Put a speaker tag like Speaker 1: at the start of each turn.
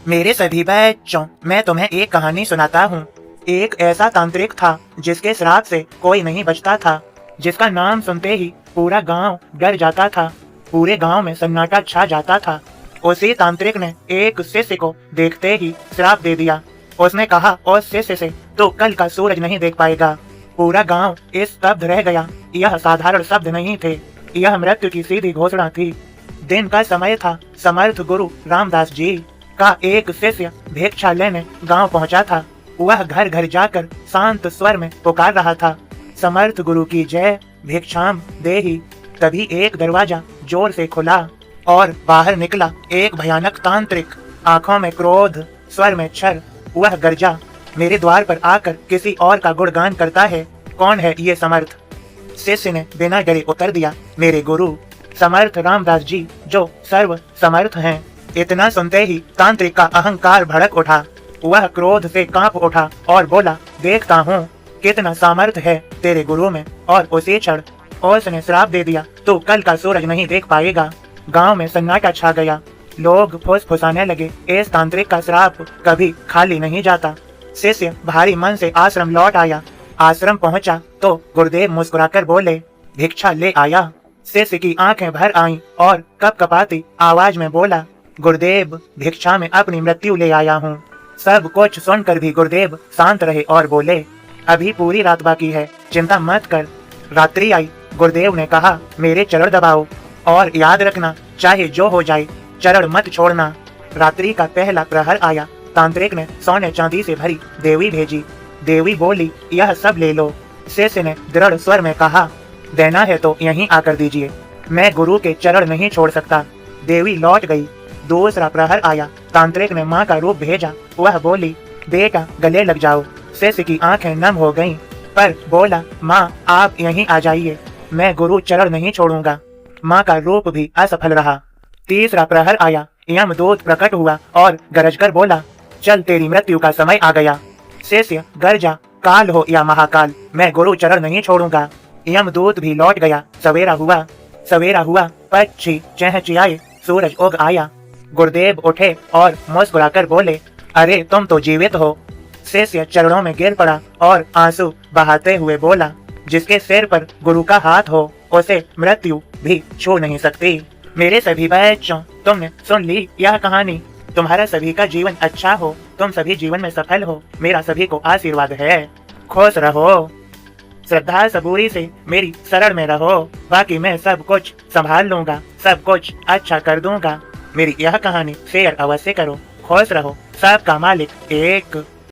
Speaker 1: मेरे सभी बच्चों, मैं तुम्हें एक कहानी सुनाता हूँ। एक ऐसा तांत्रिक था जिसके श्राप से कोई नहीं बचता था, जिसका नाम सुनते ही पूरा गांव डर जाता था। पूरे गांव में सन्नाटा छा जाता था। उसी तांत्रिक ने एक शिष्य को देखते ही श्राप दे दिया। उसने कहा, उस शिष्य से तो कल का सूरज नहीं देख पाएगा। पूरा गांव इस स्तब्ध रह गया। यह साधारण शब्द नहीं थे, यह मृत्यु की सीधी घोषणा थी। दिन का समय था। समर्थ गुरु रामदास जी का एक शिष्य भिक्षा लेने गांव पहुंचा था। वह घर घर जाकर शांत स्वर में पुकार रहा था, समर्थ गुरु की जय, भिक्षाम देहि। तभी एक दरवाजा जोर से खुला और बाहर निकला एक भयानक तांत्रिक। आंखों में क्रोध, स्वर में छल। वह गर्जा, मेरे द्वार पर आकर किसी और का गुणगान करता है, कौन है ये समर्थ? शिष्य ने बिना डरे उत्तर दिया, मेरे गुरु समर्थ रामदास जी, जो सर्व समर्थ हैं। इतना सुनते ही तांत्रिक का अहंकार भड़क उठा। वह क्रोध से कांप उठा और बोला, देखता हूँ कितना सामर्थ्य है तेरे गुरु में। और उसी क्षण उसने श्राप दे दिया, तो कल का सूरज नहीं देख पाएगा। गांव में सन्नाटा छा गया। लोग फुसफुसाने लगे, इस तांत्रिक का श्राप कभी खाली नहीं जाता। शिष्य भारी मन से आश्रम लौट आया। आश्रम पहुंचा तो गुरुदेव मुस्कुराकर बोले, भिक्षा ले आया? शिष्य की आंखें भर आईं और कपकपाती आवाज में बोला, गुरुदेव भिक्षा में अपनी मृत्यु ले आया हूँ। सब कुछ सुनकर भी गुरुदेव शांत रहे और बोले, अभी पूरी रात बाकी है, चिंता मत कर। रात्रि आई। गुरुदेव ने कहा, मेरे चरण दबाओ और याद रखना, चाहे जो हो जाए चरण मत छोड़ना। रात्रि का पहला प्रहर आया। तांत्रिक ने सोने चांदी से भरी देवी भेजी। देवी बोली, यह सब ले लो। शिष्य ने दृढ़ स्वर में कहा, देना है तो यहीं आकर दीजिए, मैं गुरु के चरण नहीं छोड़ सकता। देवी लौट गई। दूसरा प्रहर आया। तांत्रिक ने माँ का रूप भेजा। वह बोली, बेटा गले लग जाओ। शिष्य की आंखें नम हो गईं, पर बोला, माँ आप यहीं आ जाइए, मैं गुरु चरण नहीं छोड़ूंगा। माँ का रूप भी असफल रहा। तीसरा प्रहर आया। यमदूत प्रकट हुआ और गरजकर बोला, चल तेरी मृत्यु का समय आ गया। शिष्य गरजा, काल हो या महाकाल, मैं गुरु चरण नहीं छोड़ूंगा। यमदूत भी लौट गया। सवेरा हुआ, पक्षी चहचहाए, सूरज उग आया। गुरुदेव उठे और मुस्कुराकर बोले, अरे तुम तो जीवित हो। शिष्य चरणों में गिर पड़ा और आंसू बहाते हुए बोला, जिसके सिर पर गुरु का हाथ हो उसे मृत्यु भी छू नहीं सकती। मेरे सभी बच्चों, तुमने सुन ली यह कहानी। तुम्हारा सभी का जीवन अच्छा हो, तुम सभी जीवन में सफल हो, मेरा सभी को आशीर्वाद है। खुश रहो, श्रद्धा सबूरी से मेरी शरण में रहो, बाकी मैं सब कुछ संभाल लूंगा, सब कुछ अच्छा कर दूंगा। मेरी यह कहानी शेयर अवश्य करो। खुश रहो, सबका मालिक एक।